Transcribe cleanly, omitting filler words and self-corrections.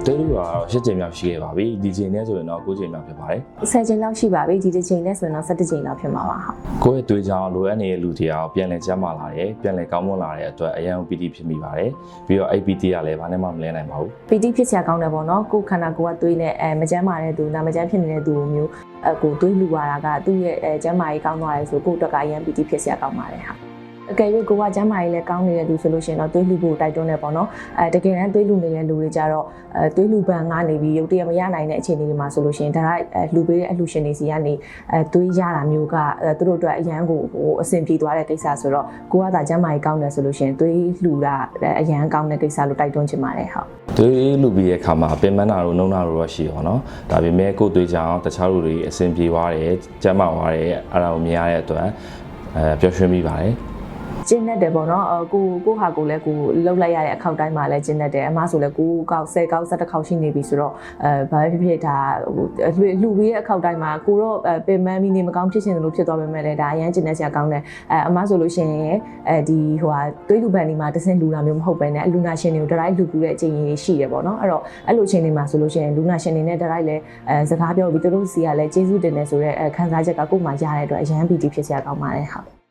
对于我是这样写吧，比以前那时候呢，估计没有ဖြစ်ပါတယ်10ချိန်လောက်ရှိပါပြီဒီတစ်ချိန်နဲ့ဆိုရင်တော့17ချိန်လောက်ဖြစ်မှာပါဟုတ်ကိုယ့်ရဲ့တွေးကြောင်လိုအပ်နေတဲ့လူတရားပြန်လည်ကျန်းမာလာတယ်ပြန်လည်ကောင်းမွန်လာတဲ့အတွက်အရန် PT ဖြစ်မိပါတယ်ပြီးတော့ PT ကလည်းဘာနဲ့မှမလဲနိုင်ပါဘူး PT ဖြစ်စရာကောင်းတယ်ပေါ့နော်ကိုယ်ခန္ဓာကိုယ်ကသွေးနဲ့မကျန်းမာတဲ့သူနာမကျန်းဖြစ်နေတဲ့သူမျိုးကိုသွေးလူရတာကသူ့ရဲ့ကျန်းမာရေးကောင်းသွားတယ်ဆိုကိုယ့်အတွက်ကအရန် PT ဖြစ်စရာကောင်းပါတယ်ဟာအကယ်၍ကိုကကျမ်းမာရေးလည်းကောင်းနေတဲ့သူဆိုလို့ရှိရင်တော့သွေးလှူဖို့တိုက်တွန်းနေပေါ့နော်တကယ်တမ်းသွေးလှူနေတဲ့လူတွေကြတော့သွေးလှူပန်ကနေပြီးရုပ်တရက်မရနိုင်တဲ့အခြေအနေတွေမှာဆိုလို့ရှိရင်ဒါကလှူပေးတဲ့အလှူရှင်တွေစီကနေသွေးရတာမျိုးကသူတို့အတွက်အရန်ကိုအဆင်ပြေသွားတဲ့ကိစ္စဆိုတော့ကိုကသာကျမ်းမာရေးကောင်းတယ်ဆိုလို့ရှိရင်သွေးလှူတာအရန်ကောင်းတဲ့ကိစ္စလို့တိုက်တွန်းချင်ပါတယ်ဟုတ်သွေးလှူပြီးတဲ့အခါမှာပင်ပန်းတာတို့နှုံးတာတို့တော့ရှိပါတော့ဒါပေမဲ့ကိုယ်သွေးကြောင်တခြားလူတွေအဆင်ပြေသွားတယ်ကျန်းမာသွားတယ်အဲ့ဒါကိုမြင်ရတဲ့အတွက်ပျော်ရွှင်မိပါတယ်ကျင်းတဲ့ပေါ့နော်ကိုဟာကိုလည်းကိုလှုပ်လိုက်ရတဲ့အခောက်တိုင်းမှာလည်းကျင်းတဲ့အမဆိုလည်း9ကောက်10ကောက်17ခေါက်ရှိနေပြီဆိုတော့ဘာပဲဖြစ်ဖြစ်ဒါလှူပြီးတဲ့အခောက်တိုင်းမှာကိုတော့ပင်မမီနေမကောင်းဖြစ်ရှင်လို့ဖြစ်သွားပေမဲ့လည်းဒါအရန်ကျင်းတဲ့ဆရာကောင်းတယ်အမဆိုလို့ရှိရင်ဒီဟိုဟာသွေးလူပန်ဒီမှာတဆင်လူတာမျိုးမဟုတ်ပဲနဲ့လူနာရှင်တွေကိုဒရိုက်လှူပြီးတဲ့အချိန်ကြီးရှိတယ်ပေါ့နော်အဲ့တော့အဲ့လိုအချိန်တွေမှာဆိုလို့ရှိရင်လူနာရှင်တွေနဲ့ဒရိုက်လည်းစကားပြောပြီးသူတို့စီကလည်းကျေးဇူးတင်တယ်ဆိုတဲ့ခံစားချက်ကကို့မှာရတဲ့အတွက်အရန်ပီတီဖြစ်စရာကောင်းပါတယ်ဟုတ်